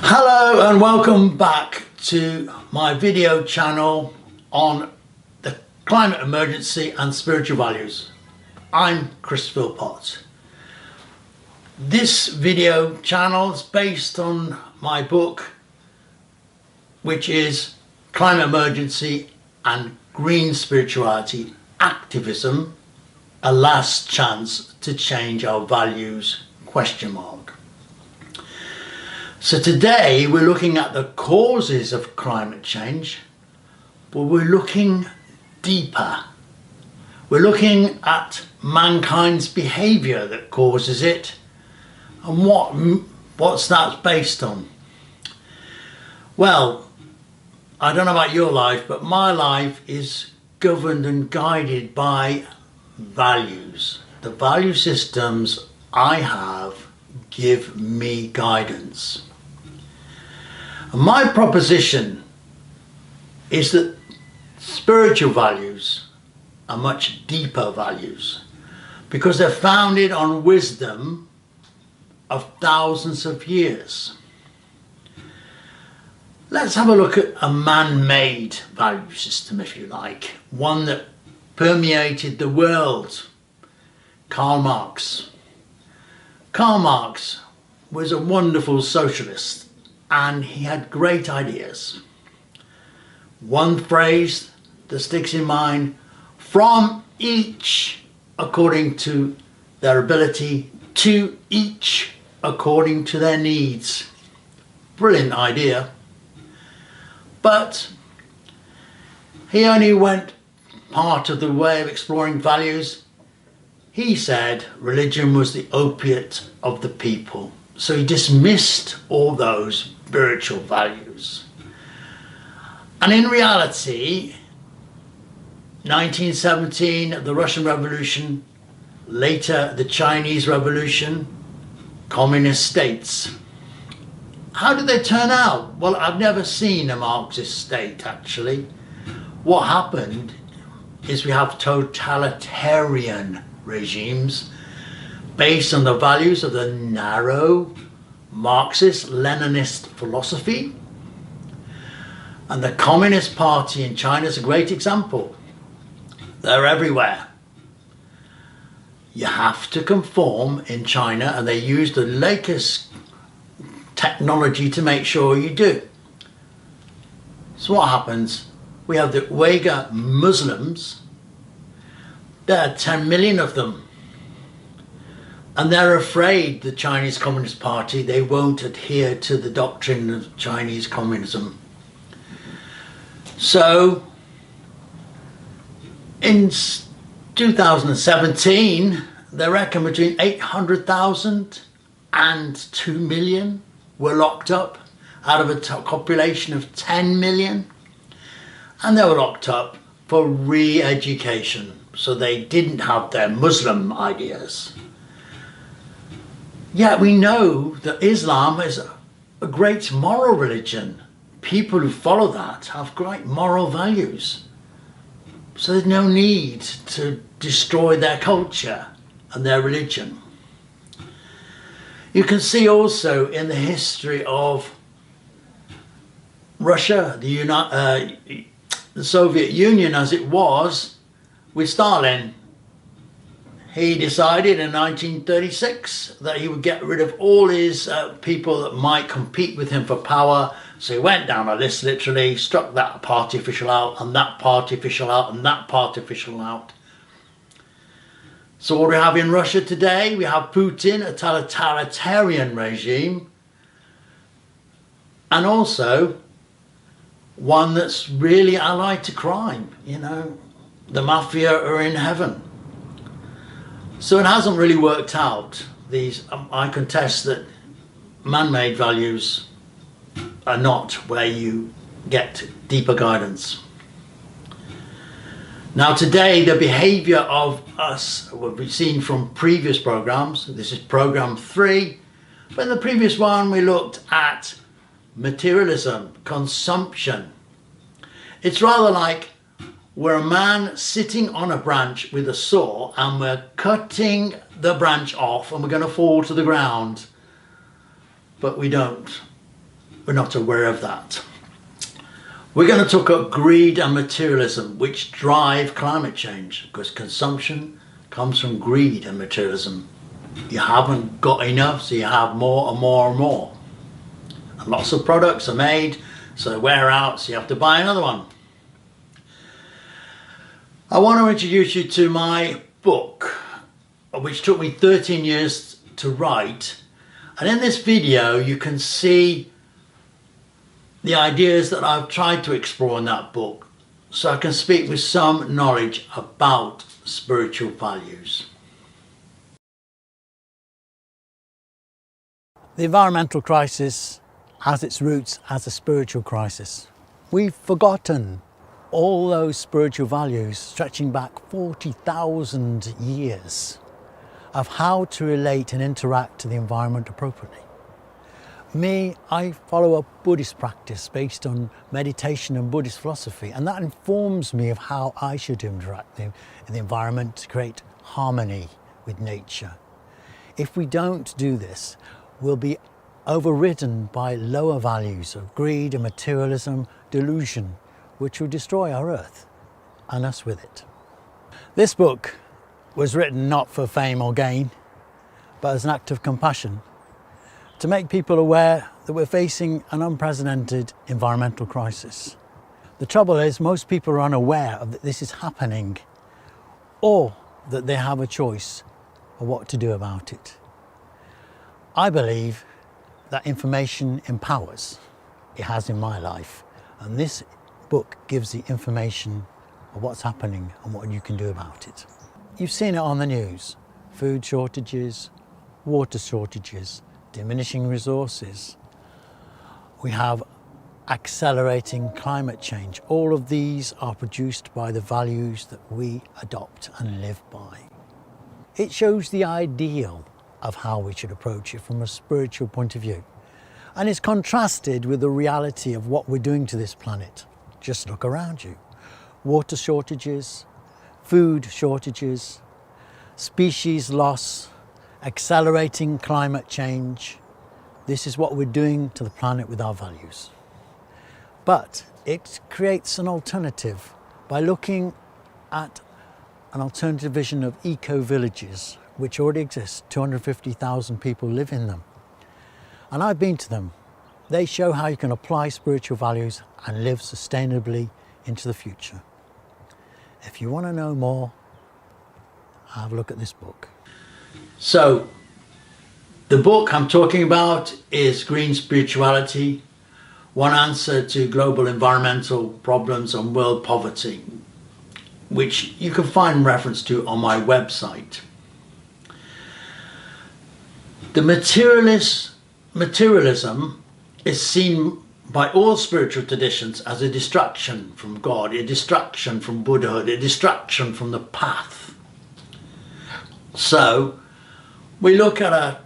Hello and welcome back to my video channel on the climate emergency and spiritual values. I'm Chris Philpott. This video channel is based on my book, which is Climate Emergency and Green Spirituality Activism, a last chance to change our values, ? So today we're looking at the causes of climate change, but we're looking deeper. We're looking at mankind's behaviour that causes it and what's that based on. Well, I don't know about your life, but my life is governed and guided by values. The value systems I have give me guidance. And my proposition is that spiritual values are much deeper values because they're founded on wisdom of thousands of years. Let's have a look at a man-made value system, if you like, one that permeated the world. Karl Marx. Karl Marx was a wonderful socialist and he had great ideas. One phrase that sticks in mind: from each according to their ability, to each according to their needs. Brilliant idea. But he only went part of the way of exploring values. He said religion was the opiate of the people. So he dismissed all those spiritual values. And in reality, 1917, the Russian Revolution, later the Chinese Revolution, communist states. How did they turn out? Well, I've never seen a Marxist state actually. What happened is we have totalitarian regimes based on the values of the narrow Marxist-Leninist philosophy. And the Communist Party in China is a great example. They're everywhere. You have to conform in China, and they use the latest technology to make sure you do. So what happens? We have the Uyghur Muslims. There are 10 million of them. And they're afraid the Chinese Communist Party, they won't adhere to the doctrine of Chinese communism. So in 2017, they reckon between 800,000 and 2 million were locked up out of a population of 10 million. And they were locked up for re-education. So they didn't have their Muslim ideas. Yet we know that Islam is a great moral religion. People who follow that have great moral values. So there's no need to destroy their culture and their religion. You can see also in the history of Russia, the Soviet Union as it was, with Stalin. He decided in 1936 that he would get rid of all his people that might compete with him for power. So he went down a list, literally, struck that party official out, and that party official out, and that party official out. So what do we have in Russia today? We have Putin, a totalitarian regime, and also one that's really allied to crime. You know, the mafia are in heaven. So it hasn't really worked out. I contest that man-made values are not where you get deeper guidance. Now today, the behaviour of us will be seen from previous programs. This is program 3. But in the previous one, we looked at materialism, consumption. It's rather like we're a man sitting on a branch with a saw and we're cutting the branch off and we're going to fall to the ground. But we don't. we're not aware of that. We're going to talk about greed and materialism, which drive climate change, because consumption comes from greed and materialism. You haven't got enough, so you have more and more and more. And lots of products are made, so they wear out, so you have to buy another one. I want to introduce you to my book, which took me 13 years to write. And in this video, you can see the ideas that I've tried to explore in that book, so I can speak with some knowledge about spiritual values. The environmental crisis has its roots as a spiritual crisis. We've forgotten all those spiritual values stretching back 40,000 years of how to relate and interact to the environment appropriately. Me, I follow a Buddhist practice based on meditation and Buddhist philosophy, and that informs me of how I should interact in the environment to create harmony with nature. If we don't do this, we'll be overridden by lower values of greed and materialism, delusion, which will destroy our earth and us with it. This book was written not for fame or gain, but as an act of compassion, to make people aware that we're facing an unprecedented environmental crisis. The trouble is, most people are unaware of that this is happening, or that they have a choice of what to do about it. I believe that information empowers. It has in my life, and this book gives the information of what's happening and what you can do about it. You've seen it on the news: food shortages, water shortages, diminishing resources. We have accelerating climate change. All of these are produced by the values that we adopt and live by. It shows the ideal of how we should approach it from a spiritual point of view, and is contrasted with the reality of what we're doing to this planet. Just look around you. Water shortages, food shortages, species loss, accelerating climate change. This is what we're doing to the planet with our values. But it creates an alternative by looking at an alternative vision of eco-villages, which already exist. 250,000 people live in them. And I've been to them. They show how you can apply spiritual values and live sustainably into the future. If you want to know more, have a look at this book. So, the book I'm talking about is Green Spirituality, One Answer to Global Environmental Problems and World Poverty, which you can find reference to on my website. The materialism is seen by all spiritual traditions as a distraction from God, a distraction from Buddhahood, a distraction from the path. So, we look at a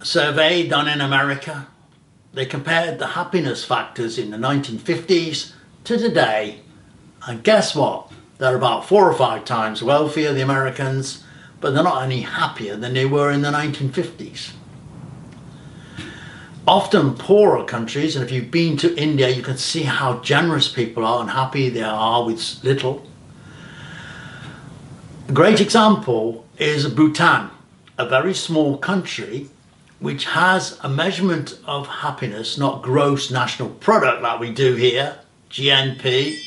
survey done in America. They compared the happiness factors in the 1950s to today, and guess what? They're about 4 or 5 times wealthier, the Americans, but they're not any happier than they were in the 1950s. Often poorer countries, and if you've been to India, you can see how generous people are and happy they are with little. A great example is Bhutan, a very small country which has a measurement of happiness, not gross national product like we do here, GNP,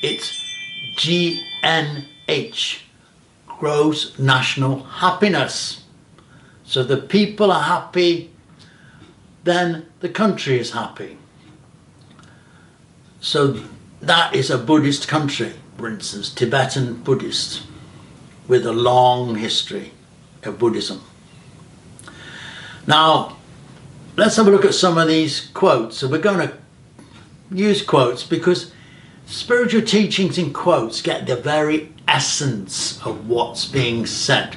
it's GNH, gross national happiness. So the people are happy, then the country is happy. So that is a Buddhist country, for instance, Tibetan Buddhist, with a long history of Buddhism. Now, let's have a look at some of these quotes. So we're going to use quotes because spiritual teachings in quotes get the very essence of what's being said.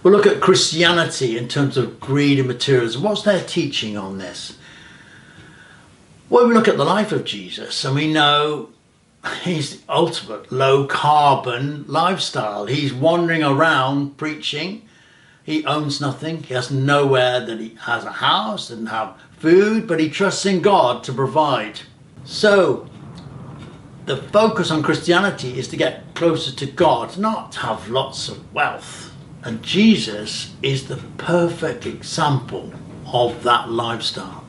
We'll look at Christianity in terms of greed and materialism. What's their teaching on this? Well, we look at the life of Jesus and we know he's the ultimate low carbon lifestyle. He's wandering around preaching. he owns nothing. He has nowhere that he has a house, doesn't have food, but he trusts in God to provide. So the focus on Christianity is to get closer to God, not have lots of wealth. And Jesus is the perfect example of that lifestyle.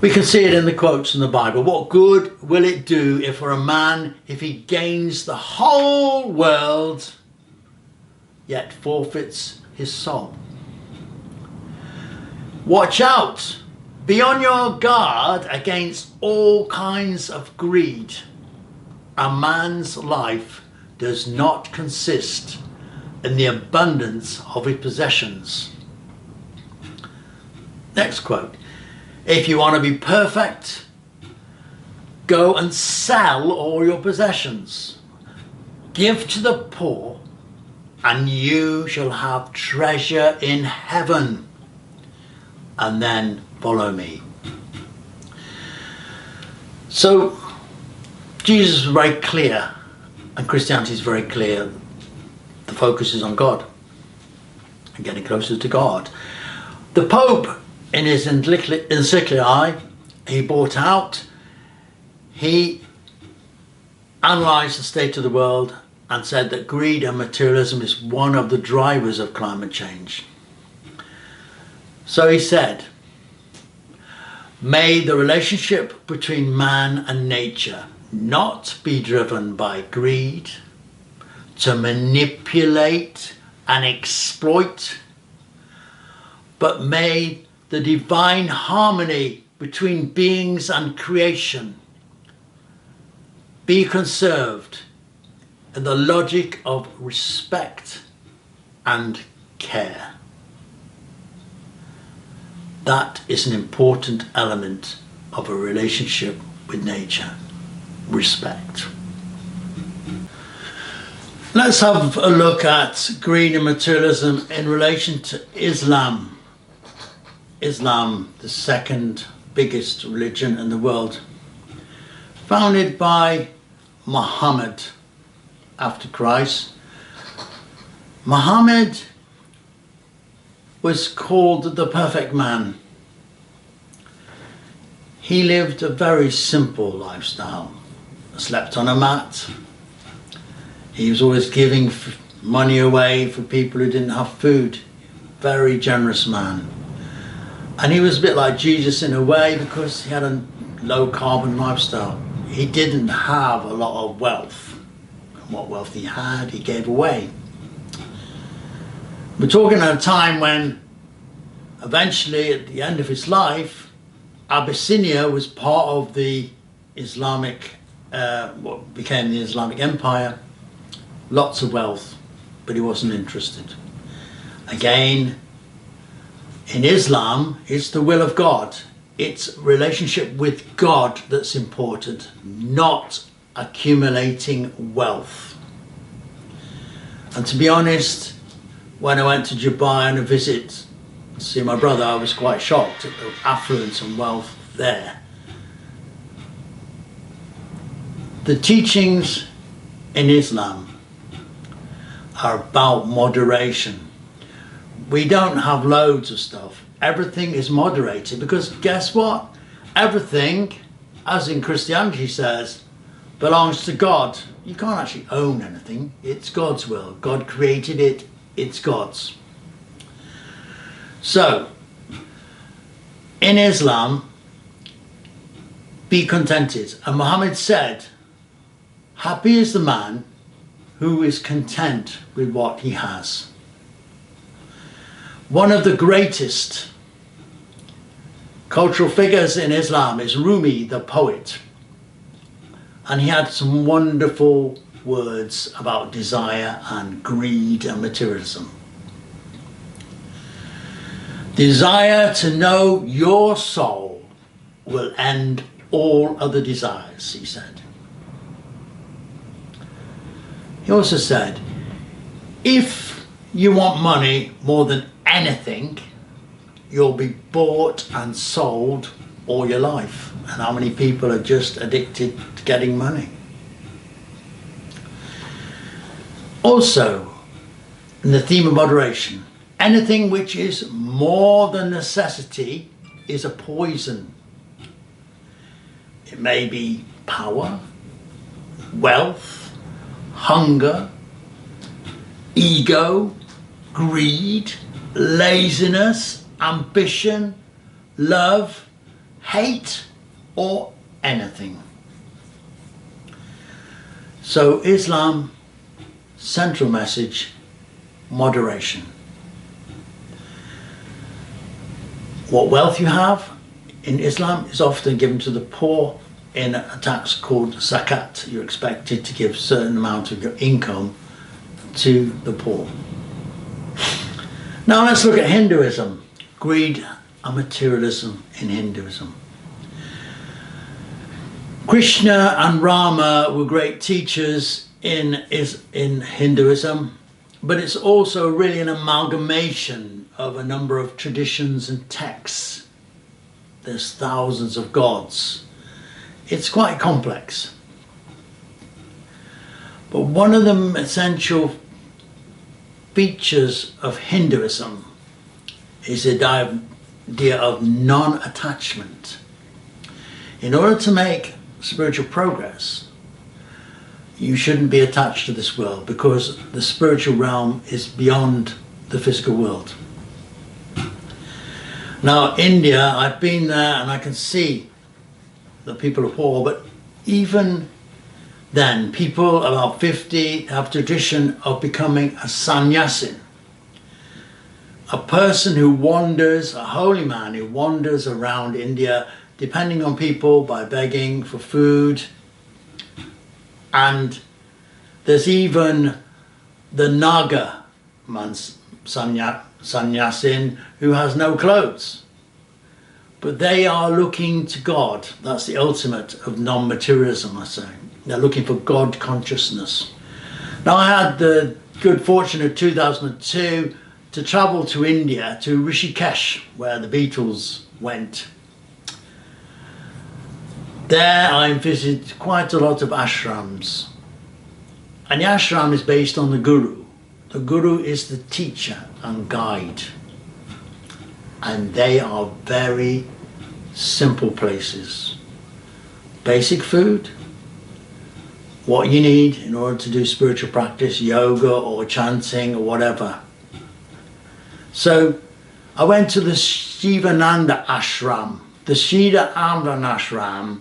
We can see it in the quotes in the Bible. What good will it do if for a man if he gains the whole world yet forfeits his soul? Watch out! Be on your guard against all kinds of greed. A man's life does not consist in the abundance of his possessions. Next quote. If you want to be perfect, go and sell all your possessions. Give to the poor, and you shall have treasure in heaven. And then follow me. So Jesus is very clear, and Christianity is very clear. The focus is on God and getting closer to God. The Pope, in his encyclical he brought out, he analysed the state of the world and said that greed and materialism is one of the drivers of climate change. So he said, may the relationship between man and nature not be driven by greed, to manipulate and exploit, but may the divine harmony between beings and creation be conserved in the logic of respect and care. That is an important element of a relationship with nature. Respect. Let's have a look at greed and materialism in relation to Islam. Islam, the second biggest religion in the world, founded by Muhammad after Christ. Muhammad was called the perfect man. He lived a very simple lifestyle. Slept on a mat. He was always giving money away for people who didn't have food. Very generous man. And he was a bit like Jesus in a way because he had a low carbon lifestyle. He didn't have a lot of wealth. And what wealth he had, he gave away. We're talking at a time when eventually at the end of his life, Abyssinia was part of the Islamic, what became the Islamic Empire. Lots of wealth, but he wasn't interested. Again, in Islam, it's the will of God. It's relationship with God that's important, not accumulating wealth. And to be honest, when I went to Dubai on a visit to see my brother, I was quite shocked at the affluence and wealth there. The teachings in Islam are about moderation. We don't have loads of stuff. Everything is moderated because guess what? Everything, as in Christianity says, belongs to God. You can't actually own anything. It's God's will. God created it. It's God's. So, in Islam, be contented. And Muhammad said, happy is the man who is content with what he has. One of the greatest cultural figures in Islam is Rumi, the poet. And he had some wonderful words about desire and greed and materialism. Desire to know your soul will end all other desires, he said. He also said, if you want money more than anything, you'll be bought and sold all your life. And how many people are just addicted to getting money? Also, in the theme of moderation, Anything which is more than necessity is a poison. It may be power, wealth, hunger, ego, greed, laziness, ambition, love, hate, or anything. So Islam's central message, moderation. What wealth you have in Islam is often given to the poor in a tax called zakat. You're expected to give a certain amount of your income to the poor. Now let's look at Hinduism. Greed and materialism in Hinduism. Krishna and Rama were great teachers in Hinduism, but it's also really an amalgamation of a number of traditions and texts. There's thousands of gods. It's quite complex. But one of the essential features of Hinduism is the idea of non-attachment. In order to make spiritual progress, you shouldn't be attached to this world, because the spiritual realm is beyond the physical world. Now, India, I've been there and I can see the people are poor, but even then, people about 50 have tradition of becoming a sannyasin. A person who wanders, a holy man who wanders around India, depending on people by begging for food. And there's even the Naga sannyasin who has no clothes. But they are looking to God. That's the ultimate of non-materialism, I say. They're looking for God consciousness. Now, I had the good fortune of 2002 to travel to India, to Rishikesh, where the Beatles went. There I visited quite a lot of ashrams. And the ashram is based on the Guru. The Guru is the teacher and guide. And they are very simple places. Basic food, what you need in order to do spiritual practice, yoga or chanting or whatever. So I went to the Shivananda ashram. The Shivananda ashram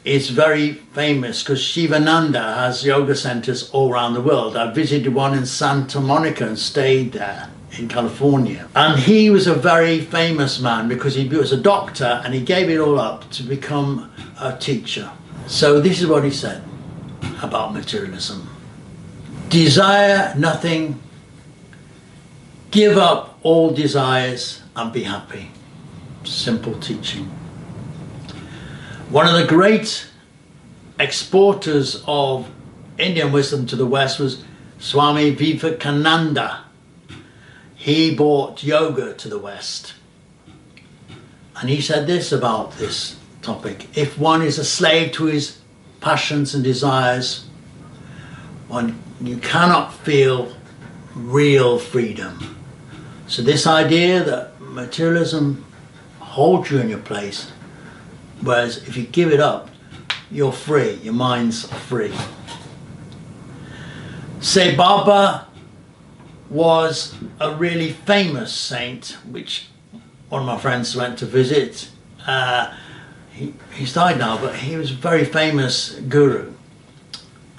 is very famous because Shivananda has yoga centers all around the world. I visited one in Santa Monica and stayed there in California. And he was a very famous man because he was a doctor and he gave it all up to become a teacher. So this is what he said about materialism. Desire nothing, give up all desires and be happy. Simple teaching. One of the great exporters of Indian wisdom to the West was Swami Vivekananda. He brought yoga to the West. And he said this about this topic: if one is a slave to his passions and desires, you cannot feel real freedom. So this idea that materialism holds you in your place, whereas if you give it up, you're free, your mind's free. Sai Baba was a really famous saint, which one of my friends went to visit. He's died now, but he was a very famous guru.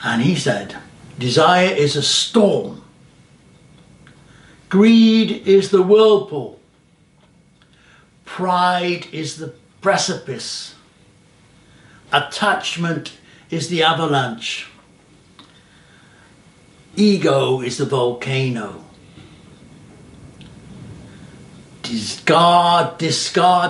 And he said, desire is a storm. Greed is the whirlpool. Pride is the precipice. Attachment is the avalanche. Ego is the volcano. Discard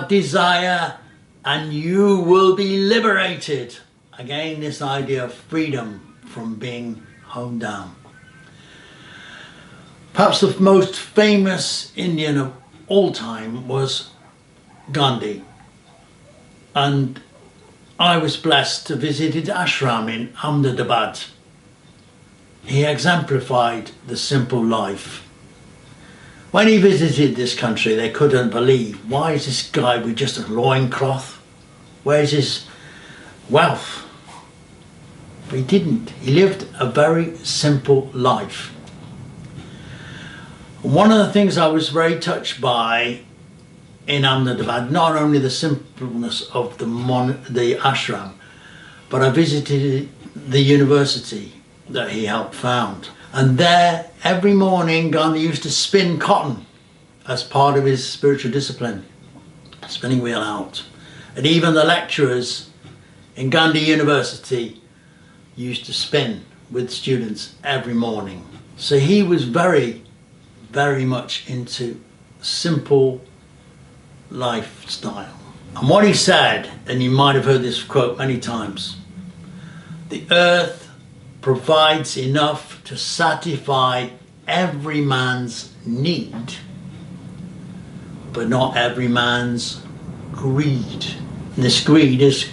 desire and you will be liberated. Again, this idea of freedom from being honed down. Perhaps the most famous Indian of all time was Gandhi. And I was blessed to visit his ashram in Ahmedabad. He exemplified the simple life. When he visited this country, they couldn't believe, why is this guy with just a loincloth? Where's his wealth? But he didn't. He lived a very simple life. One of the things I was very touched by in Ahmedabad, not only the simpleness of the ashram, but I visited the university that he helped found. And there, every morning, Gandhi used to spin cotton as part of his spiritual discipline, spinning wheel out. And even the lecturers in Gandhi University used to spin with students every morning. So he was very, very much into simple lifestyle. And what he said, and you might have heard this quote many times, the earth provides enough to satisfy every man's need, but not every man's greed. And this greed is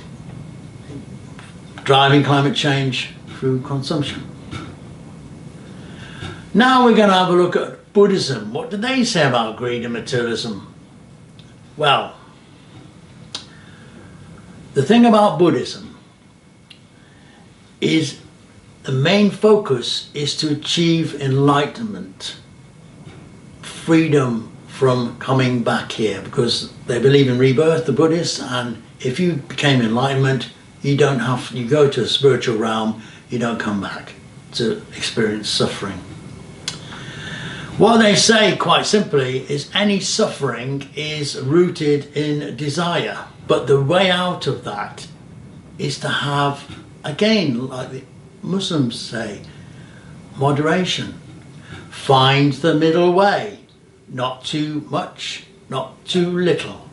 driving climate change through consumption. Now we're going to have a look at Buddhism. What do they say about greed and materialism? Well, the thing about Buddhism is the main focus is to achieve enlightenment, freedom from coming back here, because they believe in rebirth, the Buddhists, and if you became enlightenment, you go to a spiritual realm, you don't come back to experience suffering. What they say, quite simply, is any suffering is rooted in desire, but the way out of that is to have, again, like the Muslims say, moderation. Find the middle way, not too much, not too little.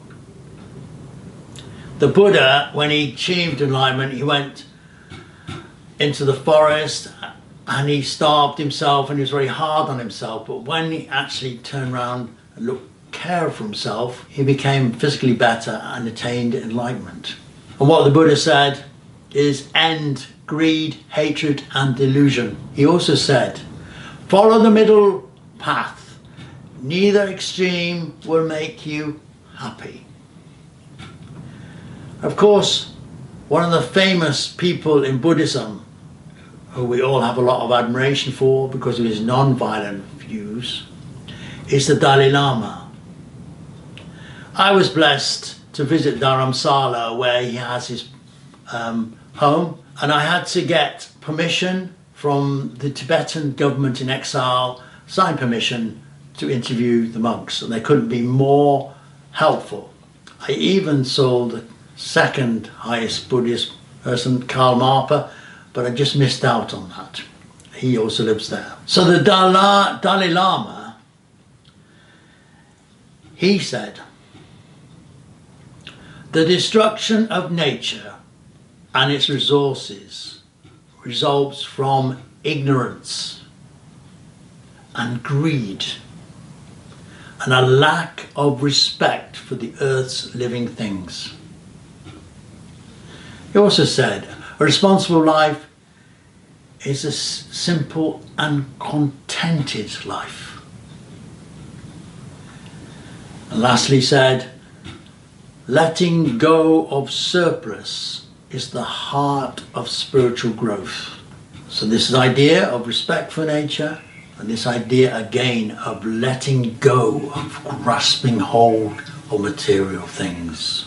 The Buddha, when he achieved enlightenment, he went into the forest and he starved himself and he was very hard on himself, but when he actually turned around and cared for himself, he became physically better and attained enlightenment. And what the Buddha said is end greed, hatred and delusion. He also said, follow the middle path. Neither extreme will make you happy. Of course, one of the famous people in Buddhism, who we all have a lot of admiration for because of his non-violent views, is the Dalai Lama. I was blessed to visit Dharamsala, where he has his home, and I had to get permission from the Tibetan government in exile, sign permission to interview the monks, and they couldn't be more helpful. I even saw the second highest Buddhist person, Karl Marpa, but I just missed out on that. He also lives there. So the Dalai Lama, he said, the destruction of nature and its resources results from ignorance and greed and a lack of respect for the earth's living things. He also said, a responsible life is a simple and contented life. And lastly said, letting go of surplus is the heart of spiritual growth. So this idea of respect for nature and this idea again of letting go of grasping hold of material things.